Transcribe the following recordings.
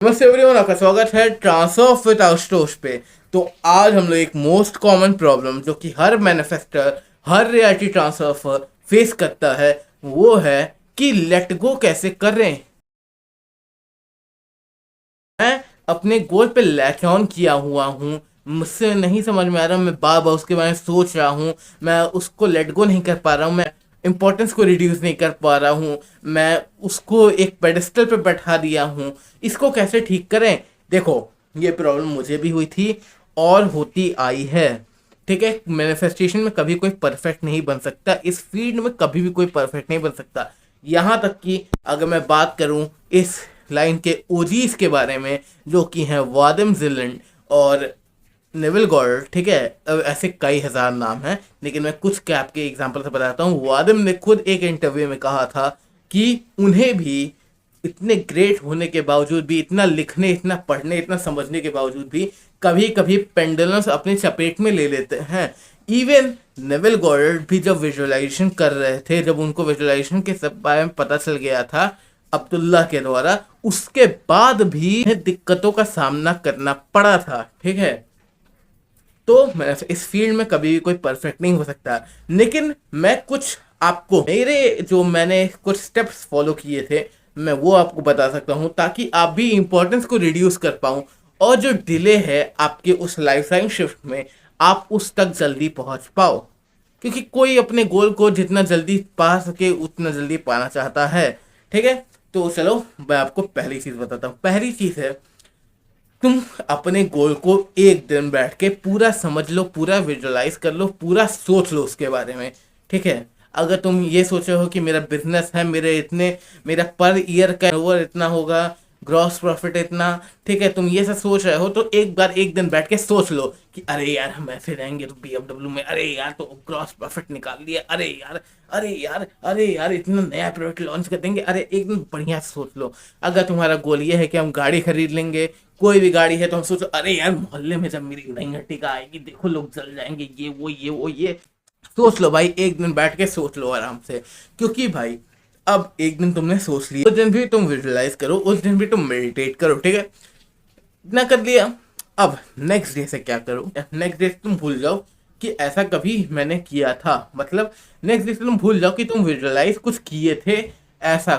नमस्ते एवरीवन, आपका स्वागत है ट्रांसफर विद आशुतोष पे। तो आज हम लोग एक मोस्ट कॉमन प्रॉब्लम जो कि हर मैन्युफैक्चरर, हर रियलिटी ट्रांसफर फेस करता है, वो है कि लेट गो कैसे करें। मैं अपने गोल पे लैच ऑन किया हुआ हूँ, मुझसे नहीं समझ में आ रहा, मैं बार बार उसके बारे में सोच रहा हूँ, मैं उसको लेट गो नहीं कर पा रहा हूँ, मैं इम्पोर्टेंस को रिड्यूस नहीं कर पा रहा हूँ, मैं उसको एक पेडिस्टल पे बैठा दिया हूँ। इसको कैसे ठीक करें? देखो, ये प्रॉब्लम मुझे भी हुई थी और होती आई है। ठीक है, मैनिफेस्टेशन में कभी कोई परफेक्ट नहीं बन सकता, इस फील्ड में कभी भी कोई परफेक्ट नहीं बन सकता। यहाँ तक कि अगर मैं बात करूँ इस लाइन के ओजीज के बारे में, जो कि हैं वादिम जिलेंट और नेविल गॉर्ड। ठीक है, अब ऐसे कई हजार नाम हैं, लेकिन मैं कुछ कैप के एग्जांपल से बताता हूँ। वादिम ने खुद एक इंटरव्यू में कहा था कि उन्हें भी इतने ग्रेट होने के बावजूद भी, इतना लिखने, इतना पढ़ने, इतना समझने के बावजूद भी कभी कभी पेंडुलम्स अपनी चपेट में ले लेते हैं। इवन नेविल गॉर्ड भी जब विजुअलाइजेशन कर रहे थे, जब उनको विजुअलाइजेशन के सब बारे में पता चल गया था अब्दुल्ला के द्वारा, उसके बाद भी दिक्कतों का सामना करना पड़ा था। ठीक है, तो मैं इस फील्ड में कभी भी कोई परफेक्ट नहीं हो सकता, लेकिन मैं कुछ आपको मेरे जो मैंने कुछ स्टेप्स फॉलो किए थे, मैं वो आपको बता सकता हूँ, ताकि आप भी इंपॉर्टेंस को रिड्यूस कर पाऊँ और जो डिले है आपके उस लाइफ टाइम शिफ्ट में, आप उस तक जल्दी पहुँच पाओ। क्योंकि कोई अपने गोल को जितना जल्दी पा सके उतना जल्दी पाना चाहता है। ठीक है, तो चलो मैं आपको पहली चीज़ बताता हूँ। पहली चीज़ है, तुम अपने गोल को एक दिन बैठ के पूरा समझ लो, पूरा विजुअलाइज कर लो, पूरा सोच लो उसके बारे में। ठीक है, अगर तुम ये सोच रहे हो कि मेरा बिजनेस है, मेरा पर ईयर का ओवर इतना होगा, ग्रॉस प्रॉफिट इतना, ठीक है, तुम ये सब सोच रहे हो, तो एक बार एक दिन बैठ के सोच लो कि अरे यार हम ऐसे रहेंगे तो BMW में, अरे यार तो ग्रॉस प्रॉफिट निकाल लिया, अरे यार, अरे यार, अरे यार इतना नया प्रोडक्ट लॉन्च कर देंगे। अरे एक दिन बढ़िया से सोच लो। अगर तुम्हारा गोल ये है कि हम गाड़ी खरीद लेंगे, कोई भी गाड़ी है, तो हम सोचो अरे यार मोहल्ले में जब मेरी नई अर्टिगा आएगी, देखो लोग जल जाएंगे, ये सोच लो भाई, एक दिन बैठ के सोच लो आराम से। क्योंकि भाई अब एक दिन तुमने सोच लिया, उस दिन भी तुम विजुअलाइज करो, उस दिन भी तुम मेडिटेट करो। ठीक है, इतना कर लिया, अब नेक्स्ट डे से क्या करो? नेक्स्ट डे से तुम भूल जाओ कि ऐसा कभी मैंने किया था। मतलब नेक्स्ट डे से तुम भूल जाओ कि तुम विजुअलाइज कुछ किए थे ऐसा।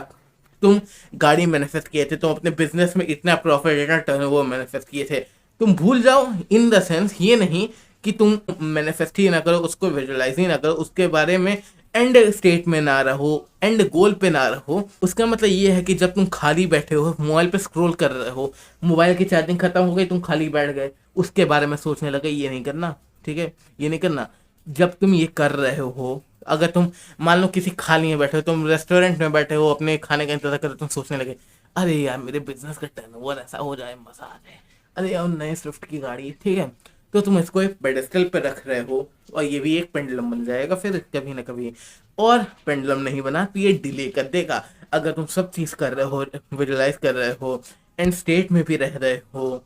तुम गाड़ी मैनिफेस्ट किए थे, तुम अपने बिजनेस में इतना प्रॉफिट, इतना टर्नओवर मैनिफेस्ट किए थे, तुम भूल जाओ। इन द सेंस ये नहीं कि तुम मैनिफेस्ट ही ना करो, उसको विजुअलाइज ही ना करो, उसके बारे में एंड स्टेट में ना रहो, एंड गोल पे ना रहो। उसका मतलब ये है कि जब तुम खाली बैठे हो, मोबाइल पे स्क्रॉल कर रहे हो, मोबाइल की चार्जिंग खत्म हो गई, तुम खाली बैठ गए, उसके बारे में सोचने लगे, ये नहीं करना। ठीक है, ये नहीं करना। जब तुम ये कर रहे हो, अगर तुम मान लो किसी खाली में बैठे हो, तुम रेस्टोरेंट में बैठे हो, अपने खाने का इंतजार कर रहे हो, तुम सोचने लगे अरे यार मेरे बिजनेस का टर्नओवर ऐसा हो जाए, मजा आ जाए, अरे यार नए स्विफ्ट की गाड़ी। ठीक है, तो तुम इसको एक पेडेस्टल पे रख रहे हो, और ये भी एक पेंडुलम बन जाएगा फिर कभी ना कभी। और पेंडुलम नहीं बना तो ये डिले कर देगा। अगर तुम सब चीज़ कर रहे हो, विजुअलाइज कर रहे हो, एंड स्टेट में भी रह रहे हो,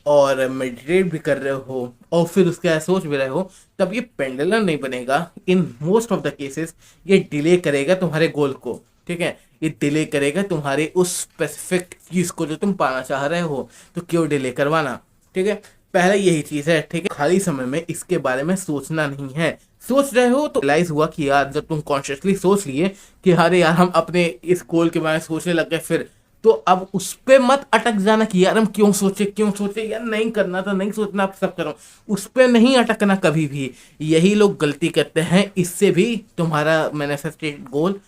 और मेडिटेट भी कर रहे हो, और फिर उसके बाद सोच भी रहे हो, तब ये पेंडुलम नहीं बनेगा। In most of the cases ये डिले करेगा तुम्हारे गोल को। ठीक है, ये डिले करेगा तुम्हारे उस स्पेसिफिक चीज़ को जो तुम पाना चाह रहे हो, तो क्यों डिले करवाना। ठीक है, पहले यही चीज़ है। ठीक है, खाली समय में इसके बारे में सोचना नहीं है। सोच रहे हो तो रियलाइज हुआ कि यार जब तुम कॉन्शियसली सोच लिए कि अरे यार हम अपने इस गोल के बारे में सोचने लग गए, फिर तो अब उस पे मत अटक जाना कि यार हम क्यों सोचे यार, नहीं करना था, नहीं सोचना, आप सब करो, उस पे नहीं अटकना कभी भी। यही लोग गलती करते हैं, इससे भी तुम्हारा मैनिफेस्टेड गोल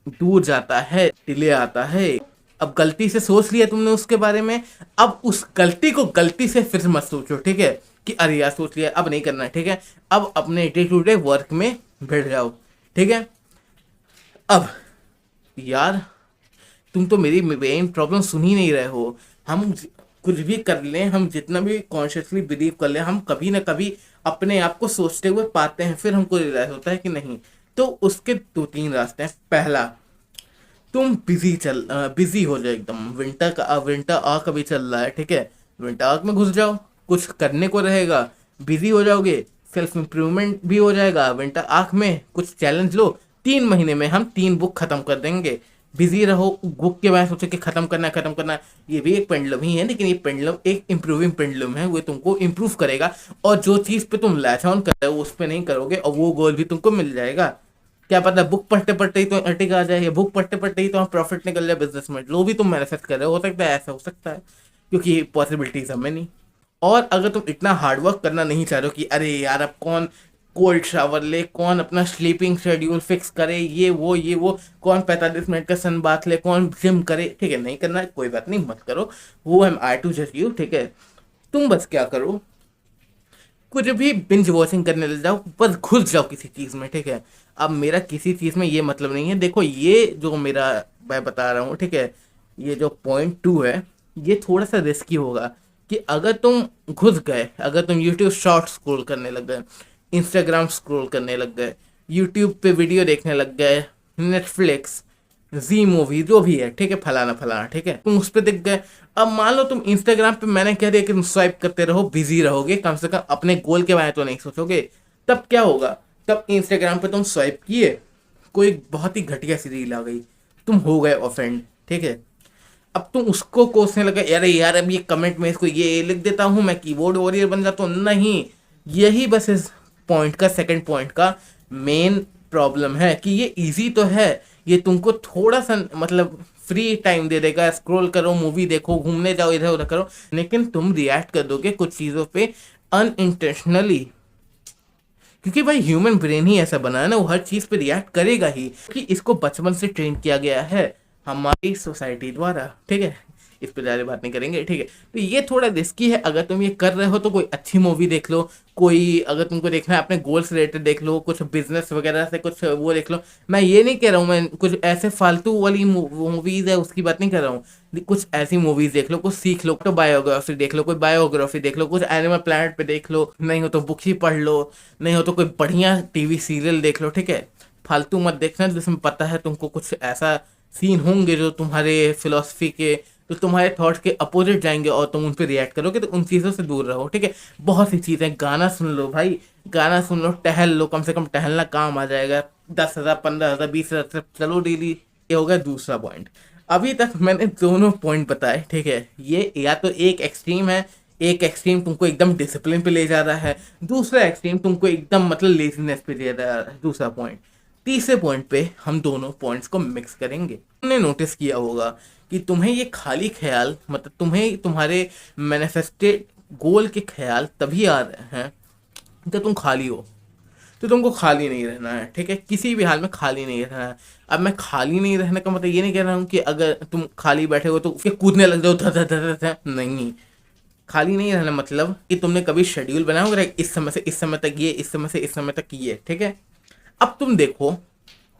दूर जाता है, डिले आता है। अब गलती से सोच लिया तुमने उसके बारे में, अब उस गलती को गलती से फिर मत सोचो। ठीक है, कि अरे यार सोच लिया अब नहीं करना है। ठीक है, अब अपने डे टू डे वर्क में बैठ जाओ। ठीक है, अब यार तुम तो मेरी मेन प्रॉब्लम सुन ही नहीं रहे हो। कुछ भी कर लें, हम जितना भी कॉन्शियसली बिलीव कर लें, हम कभी ना कभी अपने आप को सोचते हुए पाते हैं, फिर हमको रियलाइज होता है कि नहीं। तो उसके दो तीन रास्ते हैं। पहला, तुम बिजी हो जाओ एकदम। विंटर आर्क अभी चल रहा है। ठीक है, विंटर आर्क में घुस जाओ, कुछ करने को रहेगा, बिजी हो जाओगे, सेल्फ इम्प्रूवमेंट भी हो जाएगा। विंटर आर्क में कुछ चैलेंज लो, 3 महीने में हम 3 बुक खत्म कर देंगे। बिजी रहो, बुक के बारे में सोचो कि खत्म करना है खत्म करना है। ये भी एक पेंडुलम ही है, लेकिन ये पेंडुलम एक इंप्रूविंग पेंडुलम है, वो तुमको इंप्रूव करेगा। और जो चीज़ पे तुम लैच ऑन कर रहे हो उस पर नहीं करोगे, और वो गोल भी तुमको मिल जाएगा। क्या पता बुक पढ़ते पढ़ते ही तो अर्टिक आ जाए, या बुक पढ़ते पढ़ते ही तो प्रॉफिट निकल जाए बिजनेस में, जो भी तुम मैनिफेस्ट कर रहे हो सकता है, ऐसा हो सकता है, क्योंकि पॉसिबिलिटीज हमें नहीं। और अगर तुम इतना हार्डवर्क करना नहीं चाह रहे हो कि अरे यार अब कौन कोल्ड शावर ले, कौन अपना स्लीपिंग शेड्यूल फिक्स करे, ये वो कौन 45 मिनट का सन बाथ ले, कौन जिम करे, ठीक है, नहीं करना है कोई बात नहीं, मत करो, वो एम आई टू जज यू, ठीक है। तुम बस क्या करो, कुछ भी बिंज वॉचिंग करने लग जाओ, बस घुस जाओ किसी चीज़ में, ठीक है। अब मेरा किसी चीज़ में ये मतलब नहीं है, देखो ये जो मेरा मैं बता रहा हूँ, ठीक है, ये जो पॉइंट 2 है, ये थोड़ा सा रिस्की होगा कि अगर तुम घुस गए, अगर तुम यूट्यूब शॉर्ट स्क्रॉल करने लग गए, इंस्टाग्राम स्क्रॉल करने लग गए, यूट्यूब पे वीडियो देखने लग गए, नेटफ्लिक्स, जी मूवी जो भी है, ठीक है, फलाना फलाना, ठीक है, तुम उस पर दिख गए। अब मान लो तुम इंस्टाग्राम पे, मैंने कह दिया कि तुम स्वाइप करते रहो, बिजी रहोगे, कम से कम अपने गोल के बारे में तो नहीं सोचोगे। तब क्या होगा, तब इंस्टाग्राम पे तुम स्वाइप किए, कोई बहुत ही घटिया सी रील आ गई, तुम हो गए ऑफेंड, ठीक है। अब तुम उसको कोसने लगे, अरे यार अब ये कमेंट में इसको ये लिख देता हूँ, मैं कीबोर्ड वॉरियर बन जाता हूँ, नहीं। यही बस इस पॉइंट का, सेकंड पॉइंट का मेन प्रॉब्लम है कि ये इजी तो है, ये तुमको थोड़ा सा मतलब फ्री टाइम दे देगा, स्क्रॉल करो, मूवी देखो, घूमने जाओ, इधर उधर करो, लेकिन तुम रिएक्ट कर दोगे कुछ चीज़ों पे अनइंटेंशनली, क्योंकि भाई ह्यूमन ब्रेन ही ऐसा बना है ना, वो हर चीज़ पे रिएक्ट करेगा ही, कि इसको बचपन से ट्रेन किया गया है हमारी सोसाइटी द्वारा, ठीक है। इस पर ज़्यादा बात नहीं करेंगे, ठीक है। तो ये थोड़ा रिस्की है, अगर तुम ये कर रहे हो तो कोई अच्छी मूवी देख लो, कोई अगर तुमको देखना है अपने गोल्स रिलेटेड देख लो, कुछ बिजनेस वगैरह से कुछ वो देख लो। मैं ये नहीं कह रहा हूँ, मैं कुछ ऐसे फालतू वाली मूवीज है उसकी बात नहीं कर रहा हूँ, कुछ ऐसी मूवीज देख लो, कुछ सीख लो, तो बायोग्राफी देख लो, कोई बायोग्राफी देख लो, कुछ एनिमल प्लैनेट पे देख लो, नहीं हो तो बुक ही पढ़ लो, नहीं हो तो कोई बढ़िया टीवी सीरियल देख लो, ठीक है। फालतू मत देखना जिसमें पता है तुमको कुछ ऐसा सीन होंगे जो तुम्हारे फिलोसफी के, तो तुम्हारे थॉट्स के अपोजिट जाएंगे और तुम उन पर रिएक्ट करोगे, तो उन चीज़ों से दूर रहो, ठीक है। बहुत सी चीज़ें, गाना सुन लो भाई, गाना सुन लो, टहल लो, कम से कम टहलना काम आ जाएगा, 10,000 15,000 20,000 से चलो डेली। ये हो गया दूसरा पॉइंट। अभी तक मैंने दोनों पॉइंट बताए, ठीक है, ये या तो एक एक्सट्रीम है, एक एक्सट्रीम तुमको एकदम डिसिप्लिन पे ले जा रहा है, दूसरा एक्सट्रीम तुमको एकदम मतलब लेजीनेस पे ले जा रहा है, दूसरा पॉइंट। तीसरे पॉइंट पे हम दोनों पॉइंट्स को मिक्स करेंगे। तुमने नोटिस किया होगा कि तुम्हें ये खाली ख्याल, मतलब तुम्हें तुम्हारे मैनिफेस्टेड गोल के ख्याल तभी आ रहे हैं जब तुम खाली हो। तो तुमको खाली नहीं रहना है, ठीक है, किसी भी हाल में खाली नहीं रहना है। अब मैं खाली नहीं रहने का मतलब ये नहीं कह रहा हूँ कि अगर तुम खाली बैठे हो तो उसके कूदने लग जाओ, नहीं। खाली नहीं रहना मतलब कि तुमने कभी शेड्यूल बनाया होगा, इस समय से इस समय तक ये, इस समय से इस समय तक ये, ठीक है। अब तुम देखो,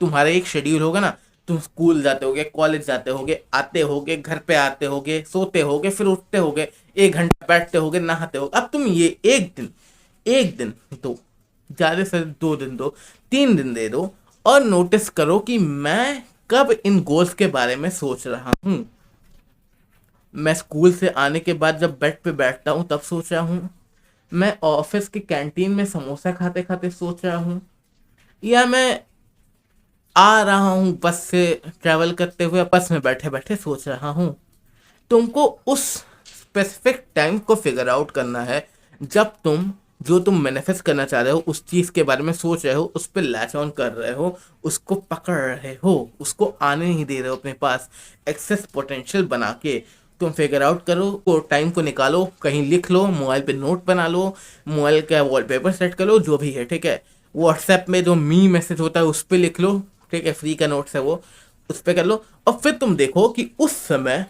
तुम्हारा एक शेड्यूल होगा ना, तुम स्कूल जाते होगे, कॉलेज जाते होगे, आते होगे, घर पे आते होगे, सोते होगे, फिर उठते होगे, 1 घंटा बैठते होगे, नहाते होगे। अब तुम ये एक दिन दो, ज़्यादा से 2 दिन दो, 3 दिन दे दो, और नोटिस करो कि मैं कब इन गोल्स के बारे में सोच रहा हूँ। मैं स्कूल से आने के बाद जब बेड पे बैठता हूँ तब सोच रहा हूँ, मैं ऑफिस की कैंटीन में समोसा खाते खाते सोच रहा हूँ, या मैं आ रहा हूँ बस से ट्रैवल करते हुए बस में बैठे बैठे सोच रहा हूँ। तुमको उस स्पेसिफिक टाइम को फिगर आउट करना है जब तुम जो तुम मैनिफेस्ट करना चाह रहे हो, उस चीज़ के बारे में सोच रहे हो, उस पर लैच ऑन कर रहे हो, उसको पकड़ रहे हो, उसको आने नहीं दे रहे हो अपने पास, एक्सेस पोटेंशियल बना के तुम फिगर आउट करो, वो टाइम को निकालो, कहीं लिख लो, मोबाइल पे नोट बना लो, मोबाइल का वॉलपेपर सेट कर लो, जो भी है, ठीक है। व्हाट्सएप में जो मी मैसेज होता है उस पर लिख लो, ठीक है, फ्री का नोट्स है वो, उस पर कर लो। और फिर तुम देखो कि उस समय,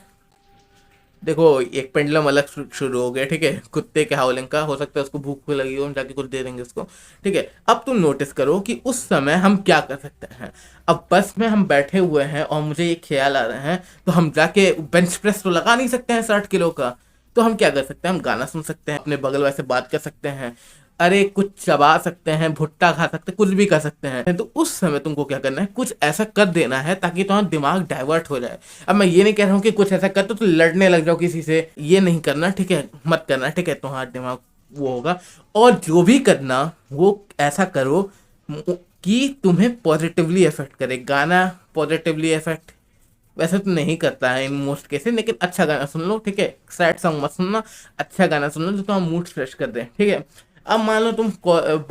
देखो एक पेंडुलम अलग शुरू हो गया, ठीक है, कुत्ते के हाउलिंग का, हो सकता है उसको भूख भी लगी हो, हम जाके कुछ दे देंगे उसको, ठीक है। अब तुम नोटिस करो कि उस समय हम क्या कर सकते हैं। अब बस में हम बैठे हुए हैं और मुझे ये ख्याल आ रहे हैं, तो हम जाके बेंच प्रेस तो लगा नहीं सकते हैं 60 किलो का, तो हम क्या कर सकते हैं, हम गाना सुन सकते हैं, अपने बगल वाले से बात कर सकते हैं, अरे कुछ चबा सकते हैं, भुट्टा खा सकते हैं, कुछ भी कर सकते हैं। तो उस समय तुमको क्या करना है, कुछ ऐसा कर देना है ताकि तुम्हारा दिमाग डाइवर्ट हो जाए। अब मैं ये नहीं कह रहा हूँ कि कुछ ऐसा कर तो लड़ने लग जाओ किसी से, ये नहीं करना, ठीक है, मत करना, ठीक है, तुम्हारा दिमाग वो होगा। और जो भी करना वो ऐसा करो कि तुम्हें पॉजिटिवली इफेक्ट करे। गाना पॉजिटिवली इफेक्ट वैसे तो नहीं करता है इन मोस्ट केसेस, लेकिन अच्छा गाना सुन लो, ठीक है। सैड सॉन्ग मत सुनना, अच्छा गाना सुन लो जो तुम्हारा मूड फ्रेश कर दे, ठीक है। अब मान लो तुम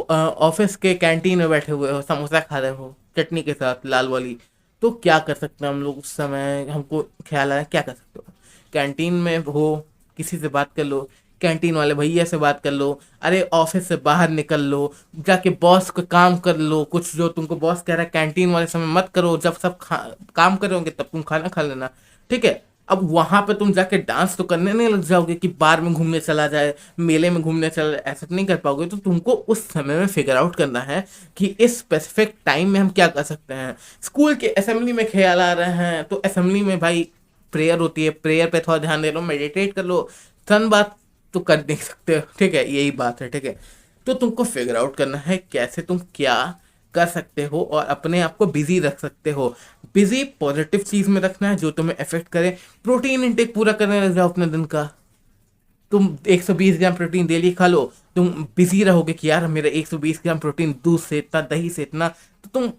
ऑफिस के कैंटीन में बैठे हुए हो, समोसा खा रहे हो चटनी के साथ लाल वाली, तो क्या कर सकते हैं हम लोग उस समय, हमको ख्याल आया क्या कर सकते हो। कैंटीन में हो, किसी से बात कर लो, कैंटीन वाले भैया से बात कर लो, अरे ऑफिस से बाहर निकल लो, जाके बॉस का काम कर लो, कुछ जो तुमको बॉस कह रहा है कैंटीन वाले समय मत करो, जब सब काम कर रहे होंगे तब तुम खाना खा लेना, ठीक है। अब वहां पे तुम जाके डांस तो करने नहीं लग जाओगे कि बार में घूमने चला जाए, मेले में घूमने चला जाए, ऐसा तो नहीं कर पाओगे। तो तुमको उस समय में फिगर आउट करना है कि इस स्पेसिफिक टाइम में हम क्या कर सकते हैं। स्कूल के असेंबली में ख्याल आ रहे हैं तो असेंबली में भाई प्रेयर होती है, प्रेयर पे थोड़ा ध्यान दे लो, मेडिटेट कर लो। सन बात तो कर नहीं सकते हो, ठीक है, यही बात है, ठीक है। तो तुमको फिगर आउट करना है कैसे तुम क्या कर सकते हो और अपने आप को बिजी रख सकते हो। बिजी पॉजिटिव चीज में रखना है जो तुम्हें अफेक्ट करे। प्रोटीन इंटेक पूरा करने लग जाओ अपने दिन का। तुम 120 ग्राम प्रोटीन डेली खा लो, तुम बिजी रहोगे कि यार मेरा 120 ग्राम प्रोटीन दूध से इतना, दही से इतना, तो तुम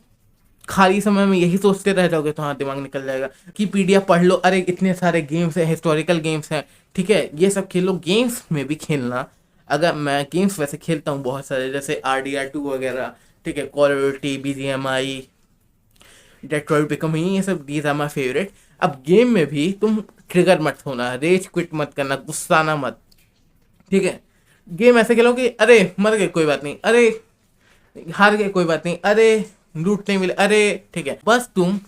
खाली समय में यही सोचते रह जाओगे तो हाँ दिमाग निकल जाएगा कि पीडीएफ पढ़ लो, अरे इतने सारे गेम्स हैं, हिस्टोरिकल गेम्स हैं, ठीक है, ये सब खेलो। गेम्स में भी खेलना, अगर मैं गेम्स वैसे खेलता हूँ बहुत सारे, जैसे RDR2 वगैरह, ठीक है, call of duty, BGMI, Detroit become, ये सब दीज आर माई फेवरेट। अब गेम में भी तुम ट्रिगर मत होना, रेज क्विट मत करना, गुस्साना मत, ठीक है। गेम ऐसे खेलो कि अरे मर गए कोई बात नहीं, अरे हार गए कोई बात नहीं, अरे लूट नहीं मिले, अरे, ठीक है। बस तुम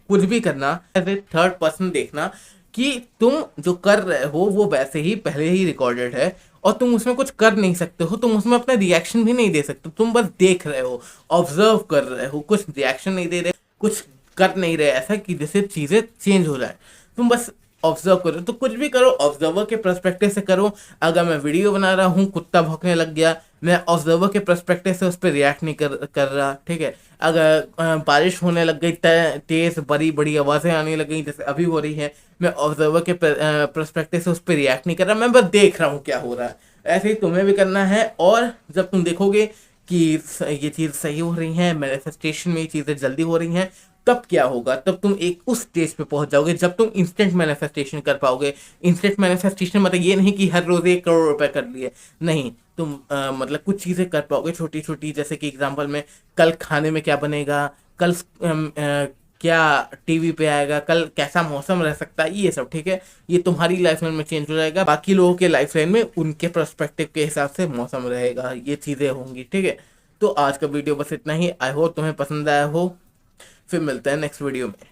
कुछ भी करना एज ए थर्ड पर्सन देखना कि तुम जो कर रहे हो वो वैसे ही पहले ही रिकॉर्डेड है और तुम उसमें कुछ कर नहीं सकते हो, तुम उसमें अपना रिएक्शन भी नहीं दे सकते, तुम बस देख रहे हो, ऑब्जर्व कर रहे हो, कुछ रिएक्शन नहीं दे रहे, कुछ कर नहीं रहे ऐसा कि जैसे चीज़ें चेंज हो जाए। तुम बस ऑब्जर्व करो, तो कुछ भी करो ऑब्जर्वर के पर्सपेक्टिव से करो। अगर मैं वीडियो बना रहा हूँ, कुत्ता भौंकने लग गया, मैं ऑब्जर्वर के पर्सपेक्टिव से उस पर रिएक्ट नहीं कर रहा, ठीक है। अगर बारिश होने लग गई, तेज बड़ी बड़ी आवाज़ें आने लग गई जैसे अभी हो रही है, मैं ऑब्जर्वर के पर्सपेक्टिव से उस पर रिएक्ट नहीं कर रहा, मैं बस देख रहा हूँ क्या हो रहा है। ऐसे ही तुम्हें भी करना है। और जब तुम देखोगे कि ये चीज़ सही हो रही है, मैनिफेस्टेशन में ये चीज़ें जल्दी हो रही हैं, तब क्या होगा, तब तुम एक उस स्टेज पे पहुंच जाओगे जब तुम इंस्टेंट मैनिफेस्टेशन कर पाओगे। इंस्टेंट मैनिफेस्टेशन मतलब ये नहीं कि हर रोज 1 करोड़ रुपए कर लिए, नहीं, तुम मतलब कुछ चीजें कर पाओगे छोटी छोटी, जैसे कि एग्जांपल में कल खाने में क्या बनेगा, कल क्या टीवी पे आएगा, कल कैसा मौसम रह सकता है, ये सब, ठीक है। ये तुम्हारी लाइफ लाइन में चेंज हो जाएगा, बाकी लोगों के लाइफ लाइन में उनके पर्सपेक्टिव के हिसाब से मौसम रहेगा, ये चीजें होंगी, ठीक है। तो आज का वीडियो बस इतना ही, आई होप तुम्हें पसंद आया हो। फिर मिलते हैं नेक्स्ट वीडियो में।